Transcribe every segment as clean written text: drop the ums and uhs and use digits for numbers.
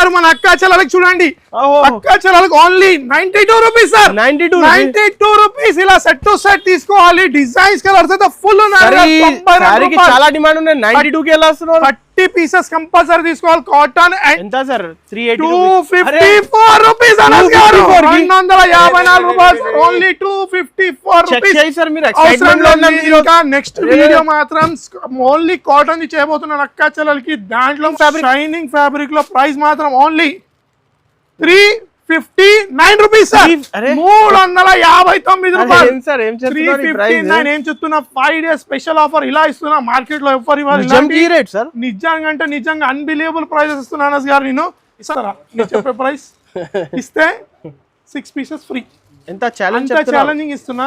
గారు మన అక్క చెల్లెలకు చూడండి, అక్క చెల్లెలకు ఓన్లీ 92 రూపీస్ సార్. 92 రూపీస్. ఇలా సెట్ టు సెట్ తీసుకోవాలి. డిజైన్స్ కలర్స్ అయితే ఫుల్ చాలా డిమాండ్ ఉన్నాయి. 92 కి ఎలా వస్తున్నారు? 30 పీసెస్ కంపల్సరీ తీసుకోవాలి. కాటన్ ఎంత సార్? 254 రూపీస్ అనస్ గారు. 254 రూపాయలు ఓన్లీ 254 రూపీస్. సార్ మీరు ఎక్సైట్మెంట్ లో ఉన్నారు. ఇంకా నెక్స్ట్ వీడియో మాత్రం ఓన్లీ కాటన్ ది చేయబోతున్నాను అక్క చెల్లెలకి. దాంట్లో షైనింగ్ ఫ్యాబ్రిక్ లో ప్రైస్ మాత్రం ఓన్లీ 359 రూపీస్ సార్. 359 రూపాయలు. 359. ఏం చెప్తున్నా, 5 days స్పెషల్ ఆఫర్ ఇలా ఇస్తున్నా. మార్కెట్ లో ఎవరు ఇవ్వాలి? నిజంగా అంటే నిజంగా అన్బిలీవబుల్ ప్రైజెస్ ఇస్తున్నా అనస్ గారు. నేను ఇస్తారా నేను చెప్పే ప్రైస్ ఇస్తే 6 పీసెస్ ఫ్రీ. ఎంత ఛాలెంజింగ్ ఇస్తున్నా.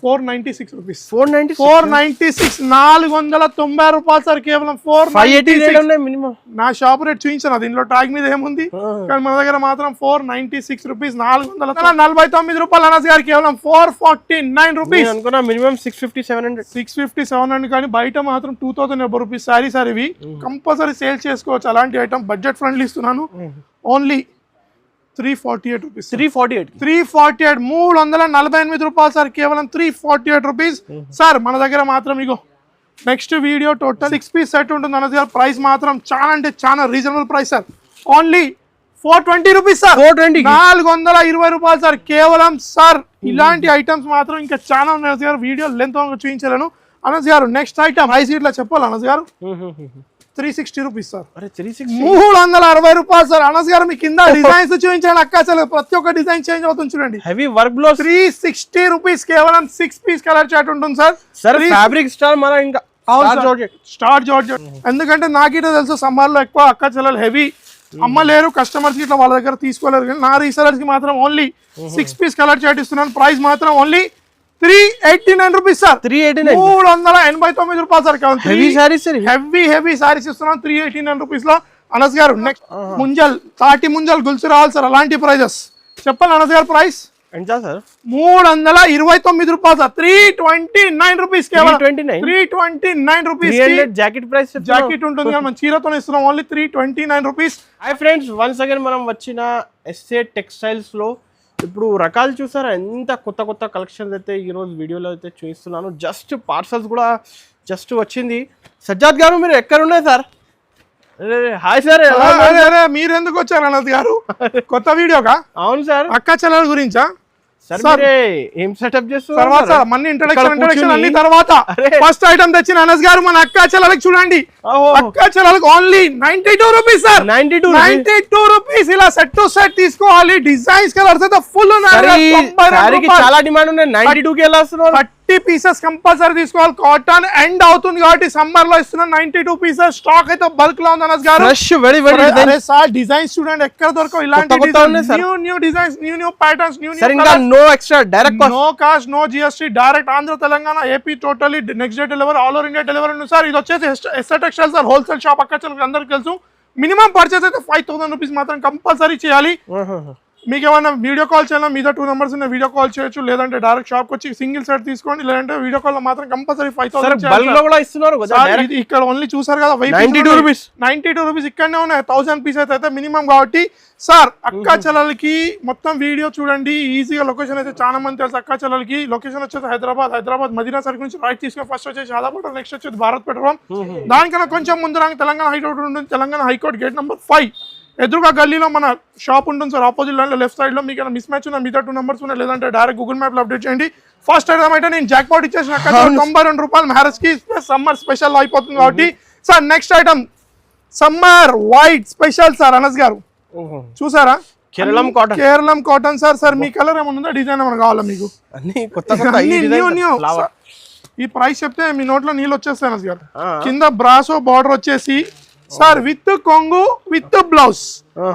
496 రూపీస్. 496. 490 రూపాయలు సార్. కేవలం 486 మినిమం. నా షాప్ రేట్ చూపించాను, దీనిలో ట్యాగ్ మీద ఏముంది, కానీ మన దగ్గర మాత్రం 496 రూపీస్. 449 రూపాయలు అనస్ గారు. కేవలం 449 రూపీస్ అనుకున్నా. మినిమం 650 700 కానీ బయట మాత్రం 2000 రూపీస్ సారీ సార్. ఇవి కంపల్సరీ సేల్ చేసుకోవచ్చు. అలాంటి ఐటమ్ బడ్జెట్ ఫ్రెండ్లీ ఇస్తున్నాను. Only 348 rupees. 348. 348 రూపాయలు సార్. కేవలం 348 రూపీస్ సార్. మన దగ్గర మాత్రం ఇగో next video total 6 piece set ఉంటుంది అనస్ గారు. ప్రైస్ మాత్రం చాలా అంటే చాలా reasonable price sir. Only 420 rupees sir. 420 రూపాయలు సార్. కేవలం సార్ ఇలాంటి ఐటమ్స్ మాత్రం ఇంకా చాలా ఉన్నాయి అనస్ గారు. Video length చూపించలేను Anas garu. Next item high seat లో చెప్పాలి అనస్ గారు. 360 రూపీస్ సార్. 360 రూపాయలు సార్. అనస్ గారు మీ కింద డిజైన్స్ చూపించండి అక్క చెల్లెలు. ప్రతి ఒక్క డిజైన్ చేంజ్ అవుతుంది చూడండి. Heavy work blouse. 360 రూపీస్. కేవలం 6 పీస్ కలర్ చార్ట్ ఉంటుంది సార్. ఫ్యాబ్రిక్ స్టార్ మన ఇంకా స్టార్ జార్జెట్. ఎందుకంటే నాకు ఇట్లా తెలుసు సమ్మర్ లో ఎక్కువ అక్క చెల్లెలు హెవీ అమ్మలేరు, కస్టమర్స్ ఇట్లా వాళ్ళ దగ్గర తీసుకోలేరు. కానీ నా రీసెలర్స్ కి మాత్రం ఓన్లీ 6 పీస్ కలర్ చార్ట్ ఇస్తున్నాను. ప్రైస్ మాత్రం ఓన్లీ 389 రూపీస్ సార్. 389 రూపాయలు సార్. హెవీ సారీస్ ఇస్తున్నాం 389 రూపీస్ లో అనస్ గారు. నెక్స్ట్ ముంజల్, తాటి ముంజల్ గుల్సు రావాలి సార్. అలాంటి ప్రైజెస్ చెప్పాలి అనస్ గారు. ప్రైస్ ఎంత సార్? 329 రూపాయలు సార్. 329 రూపీస్. కేవలం 329 రూపీస్. జాకెట్ ప్రైస్ జాకెట్ ఉంటుంది కానీ మనం చీరతో ఇస్తున్నాం. Only 329 rupees. Hi friends, once again మనం వచ్చిన ఎస్ఏ టెక్స్టైల్స్ లో ఇప్పుడు రకాలు చూసారా, ఎంత కొత్త కొత్త కలెక్షన్స్ అయితే ఈరోజు వీడియోలో అయితే చూపిస్తున్నాను. జస్ట్ పార్సల్స్ కూడా జస్ట్ వచ్చింది. సజ్జాద్ గారు మీరు ఎక్కడ ఉన్నాయి సార్? Hi sir. మీరు ఎందుకు వచ్చారు అనద్ గారు కొత్త వీడియోగా? అవును సార్. అక్క చెల్లెల గురించా సార్? ఏం సెటప్ చేస్తున్నారు? తర్వాత మన్ని ఇంట్రడక్షన్ అన్ని తర్వాత ఫస్ట్ ఐటమ్ తెచ్చిన అనస్ గారు మన అక్క చెల్లెలకు చూడండి. అక్క చెల్లెలకు ఓన్లీ 92 రూపీస్ సార్. 92 రూపీస్. ఇలా సెట్ టు సెట్ తీసుకోవాలి. డిజైన్స్ కలర్స్ అయితే ఫుల్ చాలా డిమాండ్ ఉన్నాయి. 92 కి ఎలా వస్తున్నారు? 30 పీసెస్ కంపల్సరీ తీసుకోవాలి. కాటన్ ఎండ్ అవుతుంది కాబట్టి సమ్మర్ లో ఇస్తున్నా. 92 పీసెస్ స్టాక్ అయితే బల్క్ లో ఉంది అనస్ గారు. సార్ డిజైన్స్ చూడండి ఎక్కడ దొరకవు. ఇలాంటి new designs, new patterns, no extra, direct no cost, no GST, direct Andhra Telangana AP totally next day delivery, all over India delivery ఉంది సార్. ఇది వచ్చేసి SA textiles sir. Wholesale shop అక్క చెల్లెలకు అందరికి తెలుసు. మినిమం పర్చేస్ అయితే 5000 రూపీస్ మాత్రం కంపల్సరీ చేయాలి. మీకు ఏమైనా వీడియో కాల్ చేయాలా మీద 2 నెంబర్స్ ఉన్నాయి, వీడియో కాల్ చేయొచ్చు. లేదంటే డైరెక్ట్ షాప్ వచ్చి సింగిల్ సెట్ తీసుకోండి. లేదంటే వీడియో కాల్ లో మాత్రం కంపల్సరీ 5000 ఇక్కడ ఓన్లీ చూసారు కదా 92 రూపీస్. ఇక్కడనే ఉన్నాయి 1000 పీసెస్ అయితే మినిమం కాబట్టి సార్. అక్క చెల్లెలకి మొత్తం వీడియో చూడండి ఈజీగా. లొకేషన్ అయితే చాలా మంది తెలుసు అక్క చెల్లెలకి. లొకేషన్ వచ్చేసి హైదరాబాద్ మదీనా సర్కిల్ నుంచి రైట్ తీసుకుని ఫస్ట్ వచ్చేసి ఆదాపూర్, నెక్స్ట్ వచ్చేసి భారత్ పెట్రోల్. దానికన్నా కొంచెం ముందు రాగా తెలంగాణ హైకోర్టు ఉంటుంది. తెలంగాణ హైకోర్టు గేట్ నెంబర్ 5 ఎదురుగా గల్లీలో మన షాప్ ఉంటుంది సార్. ఆపోజిట్ లైన్ లో లెఫ్ట్ సైడ్ లో. మీకు ఏమైనా మిస్ మ్యాచ్ ఉన్నా మీద 2 నెంబర్స్ ఉన్నాయి. లేదంటే డైరెక్ట్ గూగుల్ మ్యాప్ లో అప్డేట్ చేయండి. ఫస్ట్ ఐటమ్ అయితే నేను జాక్ పాట్ ఇచ్చేసిన 92 రూపాయలు. మ్యారేజ్ కి సమ్మర్ స్పెషల్ అయిపోతుంది కాబట్టి sir. Next item summer white special sir. Anas గారు చూసారా? Keralam cotton sir. సార్ మీ కలర్ ఏమన్నా డిజైన్ ఏమైనా కావాలా మీకు? ఈ ప్రైస్ చెప్తే మీ నోట్లో నీళ్ళు వచ్చేస్తాయి అనస్ గారు. కింద బ్రాసో బార్డర్ వచ్చేసి సార్ విత్ కొంగు విత్ బ్లౌజ్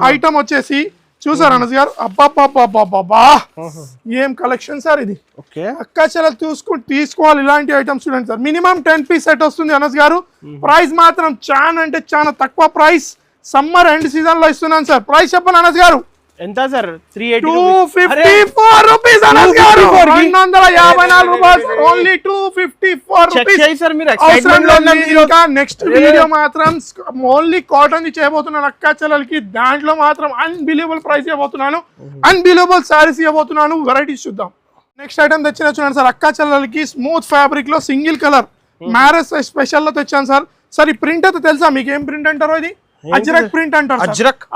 ఐటమ్ వచ్చేసి చూసారు అనస్ గారు. అబ్బాబ్బాబ్బా ఏం కలెక్షన్ సార్ ఇది. అక్క చెల్లెలు తీసుకోవాలి ఇలాంటి ఐటమ్స్ చూడండి సార్. మినిమం 10 పీస్ సెట్ వస్తుంది అనస్ గారు. ప్రైస్ మాత్రం చాలా అంటే చాలా తక్కువ ప్రైస్. సమ్మర్ ఎండ్ సీజన్ లో ఇస్తున్నాను సార్. ప్రైస్ చెప్పండి అనస్ గారు. ఎంత సార్ 380 254 రూపీస్ అనస్ గారు 254 రూపాయలు ఓన్లీ 254 చెక్ రూపీస్ చేయి సార్ మీరు ఎక్సైట్మెంట్ లో ఉన్నారు మీరు ఇంకా నెక్స్ట్ వీడియో మాత్రం ఓన్లీ కాటన్ ది చేయబోతున్నాను అక్క చెల్లెలకి దాంట్లో మాత్రం అన్బిలీవబుల్ ప్రైస్ ఇవ్వబోతున్నాను అన్బిలీవబుల్ సారీస్ ఇవ్వబోతున్నాను వెరైటీస్ చూద్దాం నెక్స్ట్ ఐటమ్ తెచ్చిన చూడండి సార్ అక్క చెల్లెలకి స్మూత్ ఫ్యాబ్రిక్ లో సింగిల్ కలర్ మ్యారేజ్ స్పెషల్ లో తెచ్చాను సార్ సార్ ఈ ప్రింట్ అయితే తెలుసా మీకు ఏం ప్రింట్ అంటారో ఇది అజ్రక్ ప్రింట్ అంటారు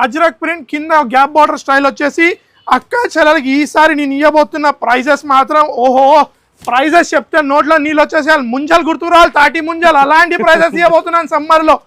అజ్రక్ ప్రింట్ కింద గ్యాప్ బార్డర్ స్టైల్ వచ్చేసి అక్క చెల్లెలకి ఈసారి నేను ఇవ్వబోతున్న ప్రైజెస్ మాత్రం ఓహో ప్రైజెస్ చెప్తే నోట్లో నీళ్ళు వచ్చేసి ముంజలు గుర్తురాలు తాటి ముంజలు అలాంటి ప్రైజెస్ ఇవ్వబోతున్నాను సమ్మర్ లో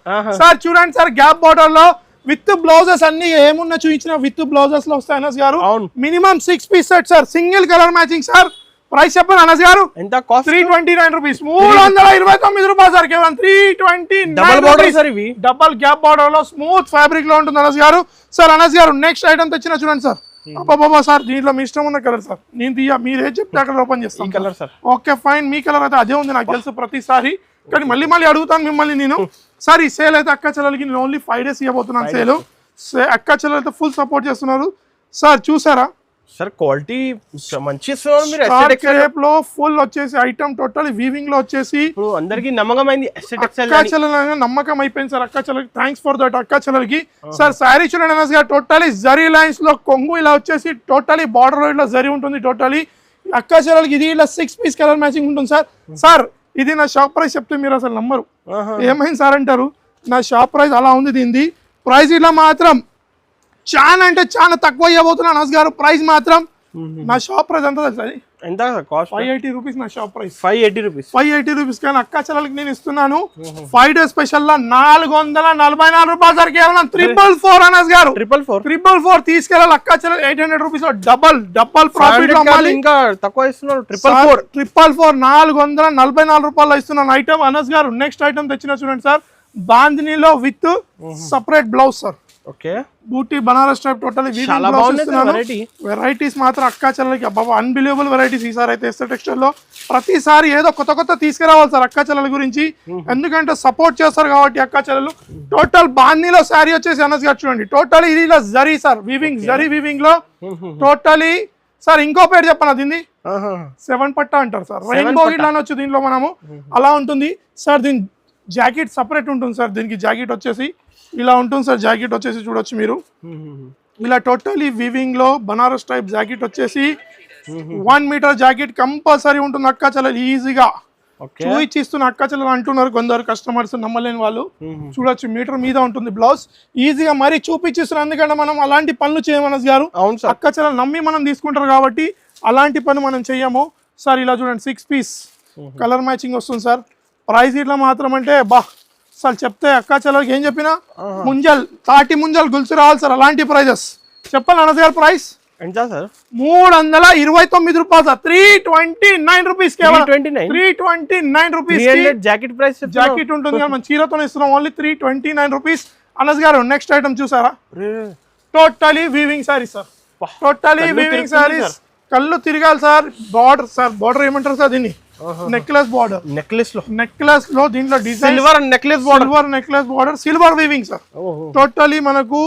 సార్ చూడండి సార్ గ్యాప్ బార్డర్ లో విత్ బ్లౌజెస్ అన్ని ఏమున్నా చూపించిన విత్ బ్లౌజెస్ లో వస్తాయి అనస్ గారు minimum 6 piece set sir single colour matching sir price చెప్పండి అనస్ గారు ఎంత కాస్ట్ 329 రూపీస్ 329 రూపాయలు సార్ కేవలం 329 సార్ ఇవి డబల్ గ్యాప్ బార్డర్ లో స్మూత్ ఫ్యాబ్రిక్ లో ఉంటుంది అనస్ గారు sir Anas garu next item తెచ్చిన చూడండి సార్ అబ్బాబా సార్ దీంట్లో మీ ఇష్టం ఉన్న కలర్ సార్ నేను మీరు ఏం చెప్తే అక్కడ ఓపెన్ చేస్తాను కలర్ సార్ ఓకే ఫైన్ మీ కలర్ అయితే అదే ఉంది నాకు తెలుసు ప్రతిసారి కానీ మళ్ళీ అడుగుతాను మిమ్మల్ని నేను సార్ ఈ సేల్ అయితే అక్క చెల్లెలకి నేను ఓన్లీ 5 డేస్ ఇవ్వబోతున్నాను సేల్ అక్క చెల్లెలతో ఫుల్ సపోర్ట్ చేస్తున్నారు సార్ చూసారా సార్ క్వాలిటీ మంచి ఇస్తున్నారు మీరు ఎస్టెటిక్ షేప్ లో ఫుల్ వచ్చేసి ఐటమ్ టోటల్ వీవింగ్ లో వచ్చేసి ఇప్పుడు అందరికి నమ్మకమైంది ఎస్టెటిక్ అక్క చెల్లెల నమ్మకం అయిపోయింది సార్ అక్క చెల్లెలకి థ్యాంక్స్ ఫర్ దట్ అక్క చెల్లెలకి సార్ శారీ చూడండి అనస్ గారు టోటలీ జరీ లైన్స్ లో కొంగు ఇలా వచ్చేసి టోటలీ బార్డర్ లో జరీ ఉంటుంది టోటలీ అక్క చెల్లెలకి ఇది ఇలా 6 పీస్ కలర్ మ్యాచింగ్ ఉంటుంది సార్ సార్ ఇది నా షాప్ ప్రైస్ చెప్తే మీరు అసలు నమ్మరు ఏమైంది సార్ అంటారు నా షాప్ ప్రైస్ అలా ఉంది దీనిది ప్రైస్ ఇలా మాత్రం చాలా అంటే చాలా తక్కువ ఇవ్వబోతున్నాను అనస్ గారు ప్రైస్ మాత్రం నా షాప్ ప్రైస్ ఎంత తెలుసా ఎంత కాస్ట్ 580 రూపీస్ నా షాప్ ప్రైస్ 580 రూపీస్ కానీ అక్క చెల్లెలకి నేను ఇస్తున్నాను 5 డేస్ స్పెషల్ లా 444 రూపాయలు సార్ కేవలం 444 అనస్ గారు 444 తీసుకెళ్ళాలి అక్క చెల్లెలు 800 రూపీస్ డబల్ ప్రాఫిట్ లో అమ్మాలి ఇంకా తక్కువ ఇస్తున్నారు 444 444 రూపాయలు ఇస్తున్నాను item Anas garu next item తెచ్చిన చూడండి సార్ బాందినీలో with separate blouse sir okay బూటీ బనారస్ టైప్ టోటల్ వెరైటీస్ మాత్రం అక్క చెల్లెలకి అబ్బా అన్బిలీవబుల్ వెరైటీస్ ఈసారి అయితే ఎస్ఆర్ టెక్స్టైల్ లో ప్రతిసారి ఏదో కొత్త తీసుకురావాలి సార్ అక్క చెల్లెల గురించి ఎందుకంటే సపోర్ట్ చేస్తారు కాబట్టి అక్క చెల్లెలు టోటల్ బాందీలో శారీ వచ్చేసి అనస్ గారు చూడండి టోటల్ ఇది జరీ సార్ వీవింగ్ లో టోటలీ సార్ ఇంకో పేరు చెప్పను దీన్ని 7 పట్టా అంటారు సార్ రెయిన్బో గిట్ అనొచ్చు దీనిలో మనము అలా ఉంటుంది సార్ దీని జాకెట్ సపరేట్ ఉంటుంది సార్ దీనికి జాకెట్ వచ్చేసి ఇలా ఉంటుంది సార్ జాకెట్ వచ్చేసి చూడొచ్చు మీరు ఇలా టోటలీ వీవింగ్ లో బనారస్ టైప్ జాకెట్ వచ్చేసి 1 మీటర్ జాకెట్ కంపల్సరీ ఉంటుంది అక్క చెల్లెలు ఈజీగా చూయిచ్చిస్తున్న అక్క చెల్లెలు అంటున్నారు కొందరు కస్టమర్స్ నమ్మలేని వాళ్ళు చూడొచ్చు మీటర్ మీద ఉంటుంది బ్లౌజ్ ఈజీగా మరీ చూపించిస్తున్నారు ఎందుకంటే మనం అలాంటి పనులు చేయమనస్ గారు అక్క చెల్లెలు నమ్మి మనం తీసుకుంటారు కాబట్టి అలాంటి పని మనం చెయ్యము సార్ ఇలా చూడండి 6 పీస్ కలర్ మ్యాచింగ్ వస్తుంది సార్ ప్రైస్ ఇట్లా మాత్రం అంటే బా సార్ చెప్తే అక్క చెల్లెలకి ఏం చెప్పినా తాటి ముంజలు గుల్చి రావాలి సార్ అలాంటి ప్రైజెస్ చెప్పాలి అనస్ గారు ప్రైస్ ఎంత సార్ 329 రూపాయలు సార్ 329 రూపీస్ కేవలం 329 రూపీస్ జాకెట్ ప్రైస్ జాకెట్ ఉంటుంది కానీ మనం చీరతో ఇస్తున్నాం only 329 rupees Anas garu next item చూసారా totally weaving saris sir totally weaving saris కళ్ళు తిరగాలి సార్ బార్డర్ ఏమంటారు సార్ దీన్ని నెక్లెస్ లో దీంట్లో design necklace border silver weaving sir totally మనకు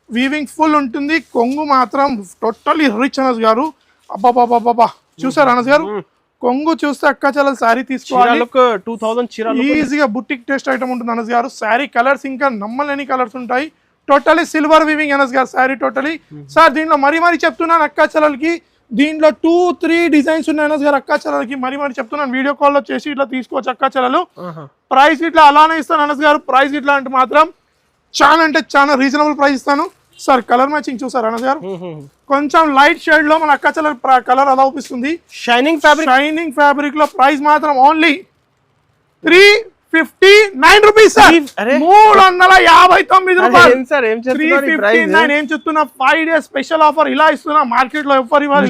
వీవింగ్ ఫుల్ ఉంటుంది కొంగు మాత్రం టోటలీ రిచ్ అనస్ గారు అబ్బాబాబాబా చూసారు అనస్ గారు కొంగు చూస్తే అక్క చెల్లెలు శారీ తీసుకోవాలి 2000 ఈజీగా బుటిక్ టెస్ట్ ఐటమ్ ఉంటుంది అనస్ గారు శారీ కలర్స్ ఇంకా నమ్మలేని కలర్స్ ఉంటాయి టోటలీ సిల్వర్ వీవింగ్ అనస్ గారు శారీ టోటలీ సార్ దీంట్లో మరీ చెప్తున్నాను అక్క చెల్లెలకి దీంట్లో 2-3 డిజైన్స్ ఉన్నాయి అనస్ గారు అక్క చెల్లెలకి మరీ చెప్తున్నాను వీడియో కాల్లో చేసి ఇట్లా తీసుకోవచ్చు అక్క చెల్లెలు ప్రైస్ ఇట్లా అలానే ఇస్తాను అనస్ గారు ప్రైస్ ఇట్లా అంటే మాత్రం చాలా రీజనబుల్ ప్రైస్ ఇస్తాను సార్ కలర్ మ్యాచింగ్ చూసారు అనస్ గారు కొంచెం లైట్ షేడ్ లో మన అక్క చెల్లెలు కలర్ అలా అవుపిస్తుంది షైనింగ్ ఫ్యాబ్రిక్ లో ప్రైస్ మాత్రం ఓన్లీ 359 రూపీస్ సార్ 359 రూపాయలు ఏం చెప్తున్నా 5 డేస్ స్పెషల్ ఆఫర్ ఇలా ఇస్తున్నా మార్కెట్ లో ఎవరు ఇవ్వాలి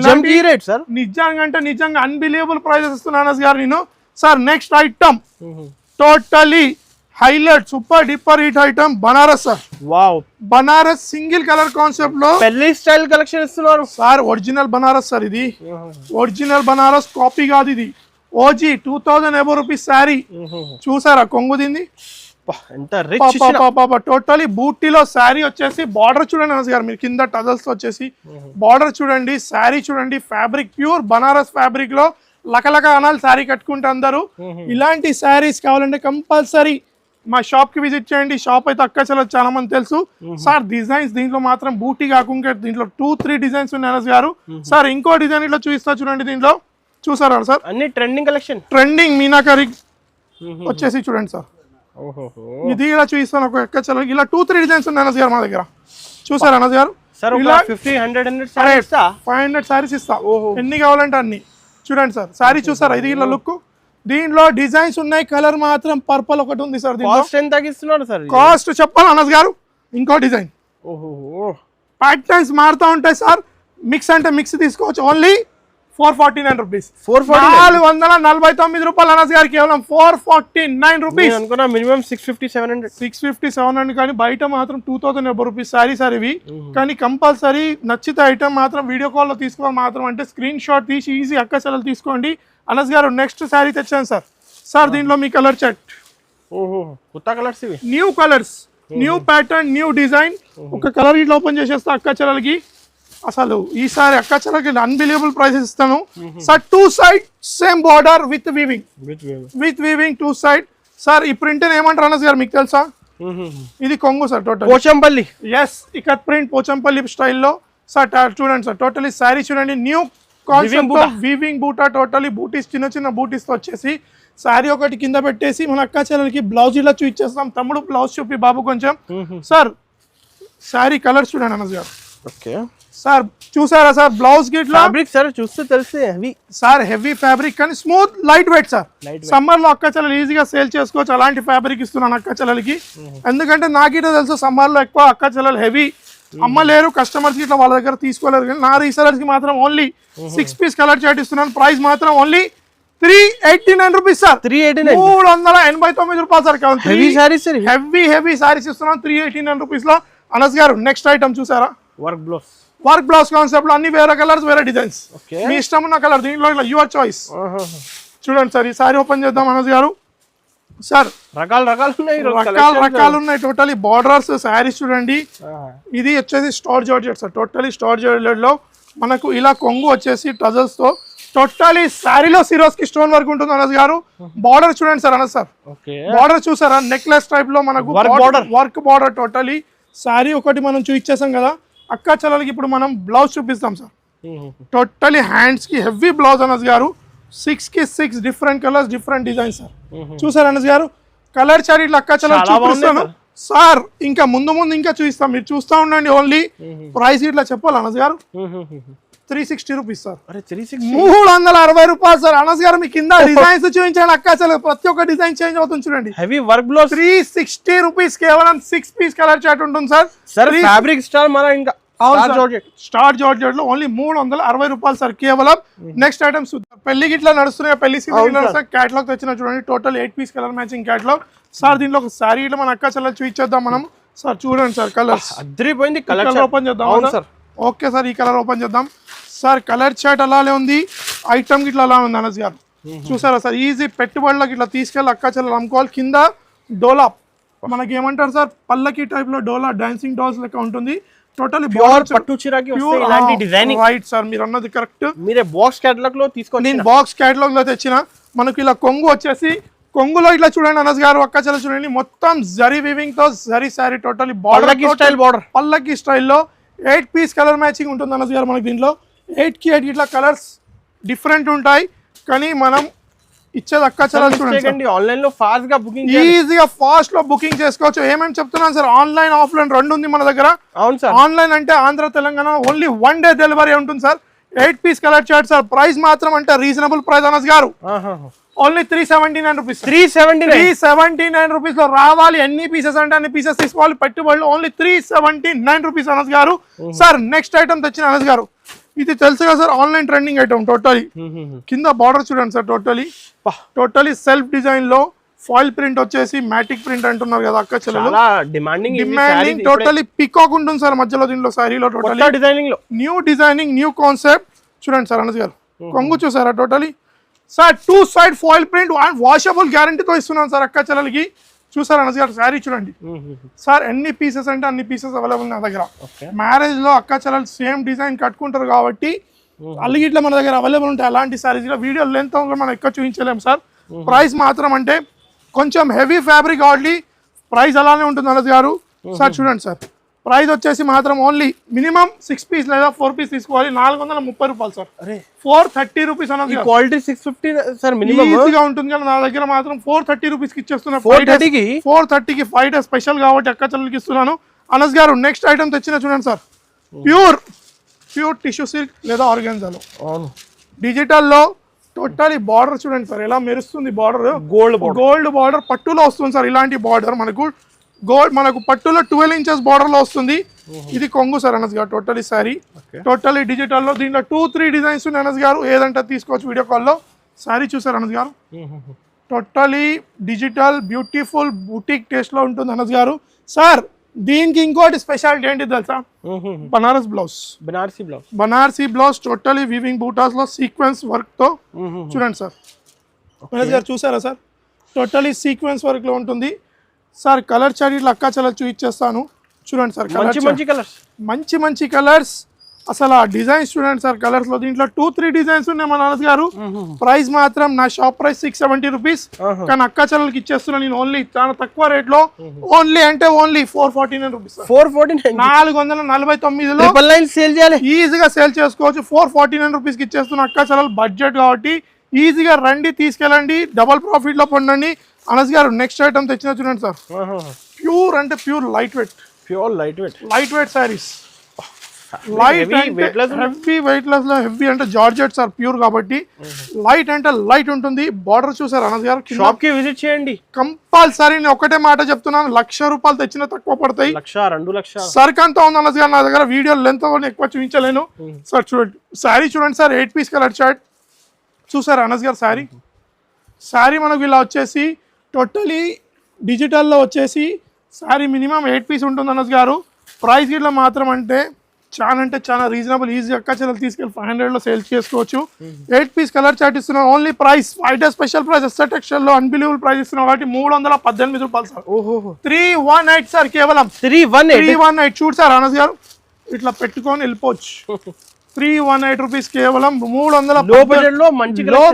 నిజంగా అన్బిలీవబుల్ ప్రైజెస్ ఇస్తున్నా అనస్ గారు నేను sir next item totally highlight super duper hit item Banaras sir Banaras single colour concept లో పెళ్లి స్టైల్ కలెక్షన్ ఇస్తున్నారు సార్ ఒరిజినల్ బనారస్ సార్ ఇది ఒరిజినల్ బనారస్ కాపీ కాదు ఇది ఓజీ 2000 రూపీస్ శారీ చూసారా కొంగు దీన్ని ఎంత రిచ్ టోటలీ బూటీలో శారీ వచ్చేసి బార్డర్ చూడండి అనస్ గారు, మీరు కింద టజల్స్ వచ్చేసి బార్డర్ చూడండి, శారీ చూడండి, ఫ్యాబ్రిక్ ప్యూర్ బనారస్ ఫ్యాబ్రిక్ లో లకలక అనాలి శారీ కట్టుకుంటే అందరూ. ఇలాంటి శారీస్ కావాలంటే కంపల్సరీ మా షాప్ కి విజిట్ చేయండి. షాప్ అయితే అక్క చెల్లెలు చాలా మంది తెలుసు సార్. డిజైన్స్ దీంట్లో మాత్రం బూటీ కాకుండా దీంట్లో 2-3 డిజైన్స్ ఉన్నాయి అనస్ గారు. సార్ ఇంకో డిజైన్ ఇట్లా చూపిస్తా చూడండి, దీంట్లో చూసారా సార్, అన్ని ట్రెండింగ్ కలెక్షన్, ట్రెండింగ్ మీనాకరీ వచ్చేసి చూడండి సార్. ఇది ఇలా చూపిస్తాను ఒక ఎక్క చెల్లెలు, ఇలా 2-3 డిజైన్స్ ఉన్నాయి అనస్ గారు మా దగ్గర. చూసారా అనస్ గారు, 500 సారీస్ ఇస్తా, ఎన్ని కావాలంటే అన్ని. చూడండి సార్ శారీ చూసారా, ఇది ఇలా లుక్. దీంట్లో డిజైన్స్ ఉన్నాయి, కలర్ మాత్రం పర్పల్ ఒకటి ఉంది సార్. కాస్ట్ చెప్పాలి అనస్ గారు, ఇంకో డిజైన్ ప్యాటర్న్స్ మారుతూ ఉంటాయి సార్. మిక్స్ అంటే మిక్స్ తీసుకోవచ్చు, ఓన్లీ 449 రూపీస్, 449 రూపాయలు అనస్ గారు, కేవలం 449 రూపీస్. అనుకున్నా మినిమం 650-700 కానీ బయట మాత్రం 2000 రూపీస్ సారీ సార్ ఇవి. కానీ కంపల్సరీ నచ్చితే ఐటమ్ మాత్రం వీడియో కాల్లో తీసుకోవాలి మాత్రం, అంటే స్క్రీన్ షాట్ తీసి ఈజీ అక్క సెలలు తీసుకోండి. అనస్ గారు నెక్స్ట్ శారీ తెచ్చాను సార్. సార్ దీంట్లో మీ కలర్ చార్ట్, కొత్త కలర్స్ ఇవి, new colours, new pattern, new design. ఒక కలర్ ఇట్లా ఓపెన్ చేసేస్తా అక్క చెల్లెలకి. అసలు ఈసారి అక్క చెల్లెలకి అన్బిలీవబుల్ ప్రైసెస్ ఇస్తాను sir. 2 side same border with weaving 2 side. Sir ఈ ప్రింట్ ఏమంటారు అనస్ గారు మీకు తెలుసా? ఇది కొంగు sir, total Pochampally. Yes, ikat print Pochampally స్టైల్లో సార్. చూడండి సార్, టోటలీ శారీ చూడండి, new concept weaving buta, totally బూటీస్ చిన్న చిన్న బూటీస్ తో వచ్చేసి శారీ ఒకటి కింద పెట్టేసి మన అక్క చెల్లెలకి బ్లౌజ్ ఇలా చూపించేస్తాం. తమ్ముడు బ్లౌజ్ చూపి బాబు కొంచెం. సార్ శారీ కలర్స్ చూడండి అనస్ గారు. ఓకే సార్ చూసారా sir, blouse Git fabric sir చూస్తే తెలిసే హెవీ సార్, హెవీ ఫ్యాబ్రిక్ కానీ smooth light weight sir. Summer లో అక్క చెల్లెలు ఈజీగా సేల్ చేసుకోవచ్చు, అలాంటి ఫ్యాబ్రిక్ ఇస్తున్నాను అక్క చెల్లెలకి. ఎందుకంటే నాకిటో తెలుసు సమ్మర్ లో ఎక్కువ అక్క చెల్లెలు హెవీ అమ్మలేరు, కస్టమర్స్ కి ఇట్లా వాళ్ళ దగ్గర తీసుకోలేరు. కానీ నా రీసెలర్స్ కి మాత్రం ఓన్లీ 6 పీస్ కలర్ చార్ట్ ఇస్తున్నాను. ప్రైస్ మాత్రం ఓన్లీ 389 రూపీస్ సార్. 389 రూపాయలు సార్. హెవీ సారీస్ ఇస్తున్నాను 389 రూపీస్ లో. అనస్ గారు నెక్స్ట్ ఐటమ్ చూసారా, వర్క్ బ్లౌజ్ కాన్సెప్ట్ లో అన్ని వేరే కలర్స్, వేరే డిజైన్స్, మీ ఇష్టం ఉన్న కలర్. దీంట్లో ఇట్లా యువర్ చాయిస్. చూడండి సార్, ఈ సారీ ఓపెన్ చేద్దాం అనస్ గారు. సార్ రకాలు ఉన్నాయి, టోటలీ బార్డర్స్ శారీస్ చూడండి. ఇది వచ్చేసి star georgette sir, totally star georgette లో మనకు ఇలా కొంగు వచ్చేసి టజల్స్ తో టోటలీ శారీలో సిరోస్ కి స్టోన్ వర్క్ ఉంటుంది అనస్ గారు. బార్డర్ చూడండి సార్ అనస్ సార్, బార్డర్ చూసారా, నెక్లెస్ టైప్ లో మనకు వర్క్ బార్డర్. టోటలీ శారీ ఒకటి మనం చూపించేసాం కదా అక్క చెల్లెలకి. ఇప్పుడు మనం బ్లౌజ్ చూపిస్తాం సార్. టోటలీ హ్యాండ్స్ కి హెవీ బ్లౌజ్ అనస్ గారు. 6 కి 6 different colours, different designs sir. చూసారు అనస్ గారు, కలర్ చార్ట్ ఇట్లా అక్క చెల్లెలు చూపిస్తాను సార్. ఇంకా ముందు ఇంకా చూపిస్తాం, మీరు చూస్తూ ఉండండి. ఓన్లీ ప్రైస్ ఇట్లా చెప్పాలి అనస్ గారు, 360 రూపీస్ సార్. 360 రూపాయలు సార్. అనస్ గారు మీ కింద డిజైన్స్ చూపించండి అక్క చెల్లెలు, ప్రతి ఒక్క డిజైన్ చేంజ్ అవుతుంది చూడండి. హెవీ వర్క్ బ్లౌజ్ 360 రూపీస్, కేవలం 6 పీస్ కలర్ చార్ట్ ఉంటుంది సార్. ఫ్యాబ్రిక్ స్టార్ మన ఇంకా స్టార్ జార్జెట్ లో ఓన్లీ 360 రూపాయలు సార్ కేవలం. నెక్స్ట్ ఐటమ్స్ పెళ్లికి ఇట్లా నడుస్తున్నాయి, పెళ్లి సీజన్ క్యాటలాగ్ తెచ్చిన చూడండి. Total 8 piece colour matching catalogue sir. దీంట్లో ఒక శారీ ఇట్లా మన అక్క చెల్లెలు చూపించేద్దాం మనం సార్. చూడండి సార్, కలర్స్ అదిరిపోయింది. కలర్ ఓపెన్ చేద్దాం సార్. ఓకే సార్, ఈ కలర్ ఓపెన్ చేద్దాం సార్. కలర్ చార్ట్ అలానే ఉంది, ఐటమ్ ఇట్లా అలా ఉంది అనస్ గారు. చూసారా సార్, ఈజీ పెట్టుబడులకు ఇట్లా తీసుకెళ్ళి అక్క చెల్లెలు అమ్ముకోవాలి. కింద డోలా మనకి ఏమంటారు సార్, పల్లకి టైప్ లో డోలా, డాన్సింగ్ డాల్స్ లెక్క ఉంటుంది. టోటల్ పట్టు చీరకి ఇలాంటి డిజైనింగ్ రైట్ సార్, మీరు అన్నది కరెక్ట్. మీరే బాక్స్ కేటలాగ్ లో తీసుకోండి. నేను బాక్స్ కేటలాగ్ లో తెచ్చిన. మనకు ఇలా కొంగు వచ్చేసి, కొంగులో ఇట్లా చూడండి అనస్ గారు, అక్క చెల్లెలు చూడండి, మొత్తం జరీ వీవింగ్ తో జరీ శారీ. టోటల్ పల్లకి స్టైల్లో 8 పీస్ కలర్ మ్యాచింగ్ ఉంటుంది అనస్ గారు. మనకి దీంట్లో 8 కి 8 ఇట్లా కలర్స్ డిఫరెంట్ ఉంటాయి. కానీ మనం ఇచ్చేది అక్క చెల్లెలు చూడండి, ఆన్లైన్ లో ఫాస్ట్ గా బుకింగ్, ఈజీగా ఫాస్ట్ లో బుకింగ్ చేసుకోవచ్చు. ఏమేమి చెప్తున్నాను సార్, ఆన్లైన్ ఆఫ్లైన్ రెండు ఉంది మన దగ్గర. అవును సార్, ఆన్లైన్ అంటే Andhra Telangana only 1 day delivery ఉంటుంది sir. 8 piece colour chart sir. Price మాత్రం అంటే రీజనబుల్ ప్రైస్ అనస్ గారు, ఓన్లీ 379 రూపీస్. 379 రూపీస్ లో రావాలి. ఎన్ని పీసెస్ అంటే అన్ని పీసెస్ తీసుకోవాలి. పెట్టుబడులు ఓన్లీ 379 రూపీస్ అనస్ గారు. సార్ నెక్స్ట్ ఐటమ్ తెచ్చిన అనస్ గారు, ఇది తెలుసు కదా sir, online trending item. Totally కింద బార్డర్ చూడండి సార్, టోటలీ సెల్ఫ్ డిజైన్ లో ఫాయిల్ ప్రింట్ వచ్చేసి మ్యాటిక్ ప్రింట్ అంటున్నారు కదా అక్క చెల్లెలు. డిమాండింగ్ టోటలీ పికాక్ ఉంటుంది సార్ మధ్యలో. దీనిలో సారీలో టోటలీ డిజైనింగ్ లో న్యూ డిజైనింగ్, న్యూ కాన్సెప్ట్ చూడండి సార్ అనస్ గారు. కొంగు చూసారా, totally sir 2 side foil print and washable గ్యారంటీతో ఇస్తున్నాను సార్ అక్క చెల్లెలకి. చూసారు అనస్ గారు శారీ చూడండి సార్, ఎన్ని పీసెస్ అంటే అన్ని పీసెస్ అవైలబుల్ నా దగ్గర. మ్యారేజ్ లో అక్క చెల్లెలు సేమ్ డిజైన్ కట్టుకుంటారు కాబట్టి అల్లిగిట్ల మన దగ్గర అవైలబుల్ ఉంటాయి అలాంటి శారీస్. వీడియో లెంత్ మనం ఎక్కువ చూపించలేము సార్. ప్రైస్ మాత్రం అంటే కొంచెం హెవీ ఫ్యాబ్రిక్ కాబట్టి ప్రైస్ అలానే ఉంటుంది అనస్ గారు. సార్ చూడండి సార్, ప్రైస్ వచ్చేసి మాత్రం ఓన్లీ మినిమం 6 పీస్ లేదా 4 పీస్ తీసుకోవాలి, 430 రూపాయలు సార్. 430 రూపీస్ అన్నది క్వాలిటీ 650 సార్ మినిమం ఈజీగా ఉంటుంది కానీ నా దగ్గర మాత్రం 430 రూపీస్ కి ఇచ్చేస్తున్నా. 430కి 5 డేస్ స్పెషల్ కాబట్టి అక్క చెల్లెలకి ఇస్తున్నాను. అనస్ గారు నెక్స్ట్ ఐటమ్ తెచ్చిన చూడండి సార్, ప్యూర్ టిష్యూ సిల్క్ లేదా ఆర్గాన్జాలో డిజిటల్లో టోటలీ బార్డర్ చూడండి సార్ ఎలా మెరుస్తుంది. బార్డర్ గోల్డ్ బార్డర్ పట్టులో వస్తుంది సార్. ఇలాంటి బార్డర్ మనకు పట్టులో 12 ఇంచెస్ బార్డర్ లో వస్తుంది. ఇది కొంగు sir Anas garu. Totally sorry totally digital లో దీంట్లో 2-3 డిజైన్స్ ఉన్నాయి అనస్ గారు. ఏదంటే తీసుకోవచ్చు వీడియో కాల్లో. సారీ చూసారు Anas garu, totally digital beautiful boutique taste లో ఉంటుంది అనస్ గారు. సార్ దీనికి ఇంకోటి స్పెషాలిటీ ఏంటి తెలుసా, Banarasi blouse totally weaving buttas లో సీక్వెన్స్ వర్క్ తో చూడండి సార్. అనస్ గారు చూసారా సార్, టోటలీ సీక్వెన్స్ వర్క్ లో ఉంటుంది సార్. కలర్ చార్ట్ ఇట్లా అక్క చాలా చూపించేస్తాను చూడండి సార్. మంచి కలర్స్ అసలు ఆ డిజైన్స్ చూడండి సార్. కలర్స్ లో దీంట్లో 2-3 డిజైన్స్ ఉన్నాయి మన అనస్ గారు. ప్రైస్ మాత్రం నా షాప్ ప్రైస్ 670 రూపీస్ కానీ అక్క చెల్లెలకి ఇచ్చేస్తున్నాను నేను ఓన్లీ చాలా తక్కువ రేట్ లో. Only 449 rupees. 449లో సేల్ చేయాలి, ఈజీగా సేల్ చేసుకోవచ్చు. 449 రూపీస్ కి ఇచ్చేస్తున్నా అక్క చెల్లెలు. బడ్జెట్ కాబట్టి ఈజీగా రండి, తీసుకెళ్ళండి, డబల్ ప్రాఫిట్ లో పొందండి. అనస్ గారు నెక్స్ట్ ఐటమ్ తెచ్చిన చూడండి సార్, ప్యూర్ అంటే pure light weight saris. Light heavy weight less లో హెవీ అంటే జార్జెట్ సార్, ప్యూర్ కాబట్టి లైట్ అంటే లైట్ ఉంటుంది. బార్డర్ చూసారు అనస్ గారు. షాప్ కి విజిట్ చేయండి కంపల్సరీ. నేను ఒకటే మాట చెప్తున్నాను, 1,00,000 రూపాయలు తెచ్చినా తక్కువ పడతాయి. 1,00,000-2 లక్షలు సరికంతా ఉంది అనస్ గారు నా దగ్గర. వీడియో లెంత్ ఎక్కువ చూపించలేను సార్. చూడండి శారీ చూడండి సార్, 8 పీస్ కలర్ చార్ట్ చూసారు అనస్ గారు. శారీ మనకు ఇలా వచ్చేసి టోటలీ డిజిటల్లో వచ్చేసి శారీ మినిమం 8 పీస్ ఉంటుంది అనస్ గారు. ప్రైస్ గిట్లా మాత్రం అంటే చాలా రీజనబుల్. ఈజీ అక్క చెల్లెలు తీసుకెళ్ళి 500లో సేల్ చేసుకోవచ్చు. 8 పీస్ కలర్ చార్ట్ ఇస్తున్నాం. Only price 5 days special price. SR textile లో అన్బిలీవబుల్ ప్రైస్ ఇస్తున్నాం కాబట్టి 318 రూపాయలు సార్. 318 సార్, కేవలం 318. చూడు సార్ అనస్ గారు, ఇట్లా పెట్టుకొని వెళ్ళిపోవచ్చు. 318 రూపీస్ కేవలం. 300 లో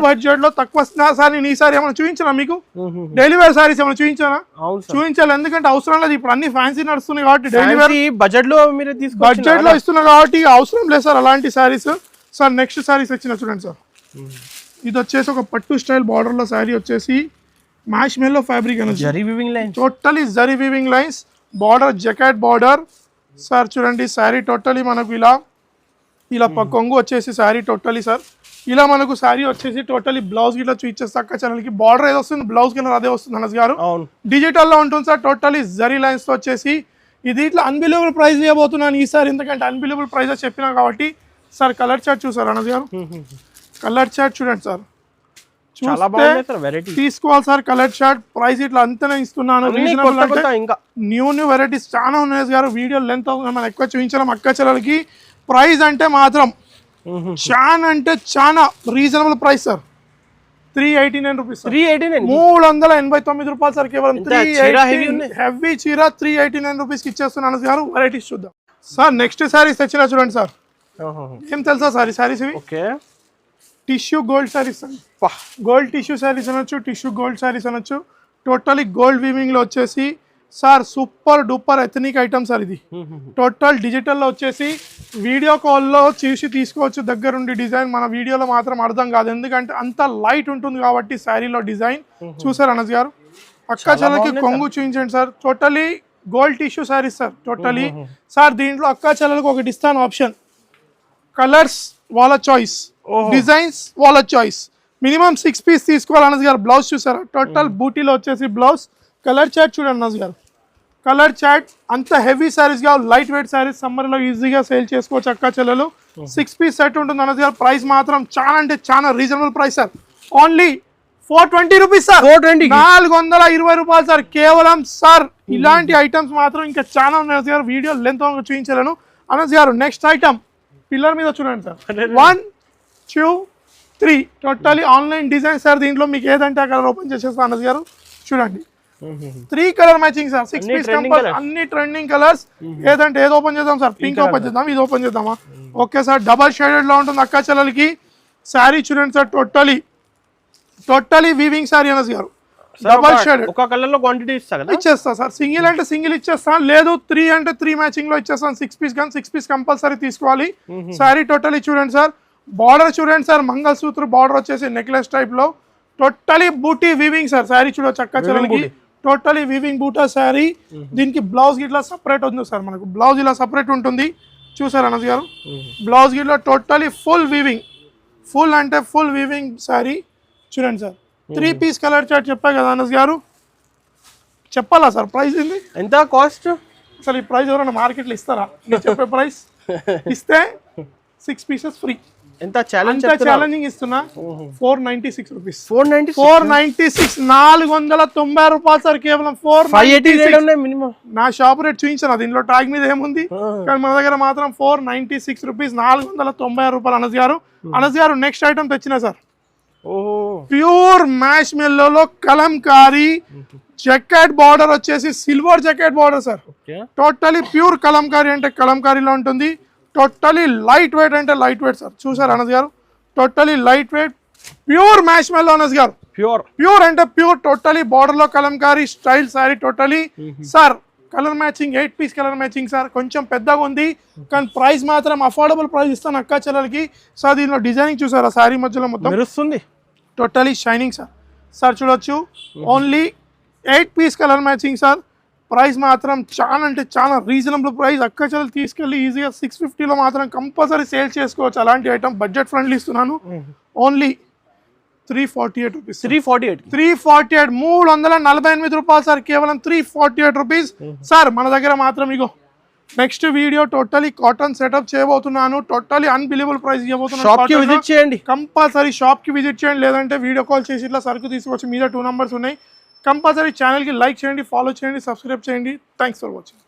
బడ్జెట్ లో తక్కువ సారీ. నేను ఈసారి ఏమైనా చూపించానా మీకు? డైలీ వేర్ సారీస్ ఏమైనా చూపించాలి, ఎందుకంటే అవసరం లేదు. ఇప్పుడు అన్ని ఫ్యాన్సీ నడుస్తున్నాయి కాబట్టి డైలీ వేర్ బడ్జెట్ లో ఇస్తున్నా కాబట్టి అవసరం లేదు సార్ అలాంటి సారీస్. సార్ నెక్స్ట్ సారీస్ వచ్చిన చూడండి సార్, ఇది వచ్చేసి ఒక పట్టు స్టైల్ బార్డర్ లో సారీ వచ్చేసి మ్యాష్ మెల్లో ఫ్యాబ్రిక్ అనేది totally zari weaving lines. Border జకాట్ border sir. చూడండి సారీ టోటలీ మనకు ఇలా కొంగు వచ్చేసి శారీ టోటలీ సార్. ఇలా మనకు శారీ వచ్చేసి టోటలీ బ్లౌజ్ గిట్లా చూపించేస్తే అక్క ఛానల్కి. బార్డర్ ఏదో వస్తుంది, బ్లౌజ్ కింద అదే వస్తుంది అనస్ గారు. డిజిటల్లో ఉంటుంది సార్. టోటలీ జరీ లైన్స్ తో వచ్చేసి ఇది ఇట్లా అన్బిలీవబుల్ ప్రైస్ ఇవ్వబోతున్నాను ఈసారి, ఎందుకంటే అన్బిలీవబుల్ ప్రైస్ చెప్పినా కాబట్టి. సార్ కలర్ చార్ట్ చూసారు అనస్ గారు. కలర్ చార్ట్ చూడండి సార్, తీసుకోవాలి సార్ కలర్ చార్ట్. ప్రైస్ ఇట్లా అంతనే ఇస్తున్నాను. న్యూ వెరైటీస్ చాలా ఉన్నాయి గారు. వీడియో లెంత్ మనం ఎక్కువ చూపించడం అక్క చెల్లెలకి. ప్రైస్ అంటే మాత్రం చాలా రీజనబుల్ ప్రైస్ సార్. 389 రూపీస్. 389 రూపాయలు సార్ కేవలం. హెవీ చీర 389 రూపీస్ కి ఇచ్చేస్తున్నాను గారు. వెరైటీస్ చూద్దాం సార్. నెక్స్ట్ సారీస్ తెచ్చినా చూడండి సార్. ఏం తెలుసా సారీస్ ఇవి tissue gold saris. Gold tissue saris అనొచ్చు, టిష్యూ గోల్డ్ సారీస్ అనొచ్చు. టోటలీ గోల్డ్ వీవింగ్ లో వచ్చేసి sir super duper ethnic item sir. ఇది టోటల్ డిజిటల్లో వచ్చేసి వీడియో కాల్లో చూసి తీసుకోవచ్చు దగ్గరుండి. డిజైన్ మన వీడియోలో మాత్రం అర్థం కాదు, ఎందుకంటే అంత లైట్ ఉంటుంది కాబట్టి శారీలో డిజైన్. చూసారు అనస్ గారు. అక్క చెల్లెలకి కొంగు చూపించండి sir. Totally gold tissue saris sir totally. Sir దీంట్లో అక్క చెల్లెలకు ఒకటి ఇస్తాను ఆప్షన్, కలర్స్ వాళ్ళ చాయిస్, డిజైన్స్ వాళ్ళ చాయిస్. మినిమం 6 పీస్ తీసుకోవాలి అనస్ గారు. బ్లౌజ్ చూసారా టోటల్ బూటీలో వచ్చేసి బ్లౌజ్. కలర్ చార్ట్ చూడండి అనస్ గారు. కలర్ చార్ట్ అంత హెవీ సారీస్ గా లైట్ వెయిట్ సారీస్ సమ్మర్ లో ఈజీగా సేల్ చేసుకోవచ్చు అక్క చెల్లెలు. 6 పీస్ సెట్ ఉంటుంది అనస్ గారు. ప్రైస్ మాత్రం చాలా reasonable price sir. Only 420 rupees sir. 420 రూపాయలు సార్ కేవలం సార్. ఇలాంటి ఐటమ్స్ మాత్రం ఇంకా చాలా ఉన్నాయి అనస్ గారు. Video length చూపించలేను Anas garu. Next item pillar మీద చూడండి sir. 1 2 3 totally online design sir. దీంట్లో మీకు ఏదంటే అక్కడ ఓపెన్ చేసేస్తాను అనస్ గారు. చూడండి 3 కలర్ మ్యాచింగ్ సార్ 6 అన్ని పీస్ trending కంపల్ colours. అన్ని ట్రెండింగ్ కలర్స్ ఏదంటే ఏది ఓపెన్ చేద్దాం సార్ పింక్ ఓపెన్ చేద్దాం ఇది ఓపెన్ చేద్దామా ఓకే సార్ డబల్ షేడెడ్ లో ఉంటుంది అక్క చెల్లెలకి శారీ చూడండి sir totally weaving sari Anas గారు డబల్ షేడెడ్ ఒక కలర్ లో క్వాంటిటీ ఇస్తా కదా ఇచ్చేస్తా సార్ సింగిల్ అంటే సింగిల్ ఇచ్చేస్తాను లేదు 3 అంటే 3 మ్యాచింగ్ లో ఇచ్చేస్తాను 6 పీస్ కానీ 6 పీస్ కంపల్సరీ తీసుకోవాలి శారీ టోటలీ చూడండి సార్ బార్డర్ చూడండి సార్ మంగళసూత్ర బార్డర్ వచ్చేసి నెక్లెస్ టైప్ లో టోటలీ బూటీ వీవింగ్ సార్ శారీ చూడొచ్చు అక్క చెల్లెలకి టోటలీ వీవింగ్ బూటా శారీ దీనికి బ్లౌజ్ గిట్లా సపరేట్ ఉంది సార్ మనకు బ్లౌజ్ ఇలా సపరేట్ ఉంటుంది చూసారు అనస్ గారు బ్లౌజ్ గిట్లా టోటలీ ఫుల్ వీవింగ్ ఫుల్ అంటే ఫుల్ వీవింగ్ శారీ చూడండి సార్ 3 పీస్ కలర్ చార్ట్ చెప్పా కదా అనస్ గారు చెప్పాలా సార్ ప్రైస్ ఏంది ఎంత కాస్ట్ అసలు ఈ ప్రైస్ ఎవరైనా మార్కెట్లో ఇస్తారా మీరు చెప్పే ప్రైస్ ఇస్తే 6 పీసెస్ ఫ్రీ ఎంత ఛాలెంజ్ ఛాలెంజింగ్ ఇస్తున్నా 496 రూపీస్ 496 490 రూపాయలు సార్ కేవలం 580 మినిమం నా షాప్ రేట్ చూపించాను దీనిలో ట్యాగ్ మీద ఏముంది కానీ మన దగ్గర మాత్రం 496 రూపీస్ 490 రూపాయలు అనస్ గారు నెక్స్ట్ ఐటమ్ తెచ్చినా సార్ ప్యూర్ మ్యాష్ మెల్లోలో కలంకారీ జకెట్ బార్డర్ వచ్చేసి silver jacket border sir totally pure Kalamkari అంటే కలంకారీలో ఉంటుంది టోటలీ లైట్ వెయిట్ అంటే లైట్ వెయిట్ సార్ చూసారు Anas garu totally light weight pure మ్యాష్ మెల్లో అనస్ గారు ప్యూర్ అంటే ప్యూర్ టోటలీ బార్డర్ లో Kalamkari style sari totally sir colour matching 8 piece colour matching sir కొంచెం పెద్దగా ఉంది కానీ ప్రైస్ మాత్రం అఫోర్డబుల్ ప్రైస్ ఇస్తాను అక్క చెల్లెలకి సార్ దీనిలో డిజైనింగ్ చూసారా శారీ మధ్యలో మొత్తం మెరుస్తుంది టోటలీ షైనింగ్ సార్ చూడొచ్చు only 8 piece colour matching sir price మాత్రం చాలా అంటే చాలా రీజనబుల్ ప్రైస్ అక్క చెల్లెలు తీసుకెళ్ళి ఈజీగా 650లో మాత్రం కంపల్సరీ సేల్ చేసుకోవచ్చు అలాంటి ఐటమ్ బడ్జెట్ ఫ్రెండ్లీ ఇస్తున్నాను ఓన్లీ 348 రూపీస్ 348 348 రూపాయలు సార్ కేవలం 348 రూపీస్ సార్ మన దగ్గర మాత్రం ఇగో next video totally cotton setup చేయబోతున్నాను టోటలీ అన్బిలీవబుల్ ప్రైస్ ఇవ్వబోతున్నాను కంపల్సరీ షాప్ కి విజిట్ చేయండి లేదంటే వీడియో కాల్ చేసి ఇట్లా సరుకు తీసుకోవచ్చు మీద 2 నంబర్స్ ఉన్నాయి కంపల్సరీ ఛానల్ కి లైక్ చేయండి ఫాలో చేయండి సబ్స్క్రైబ్ చేయండి థ్యాంక్స్ ఫర్ వాచింగ్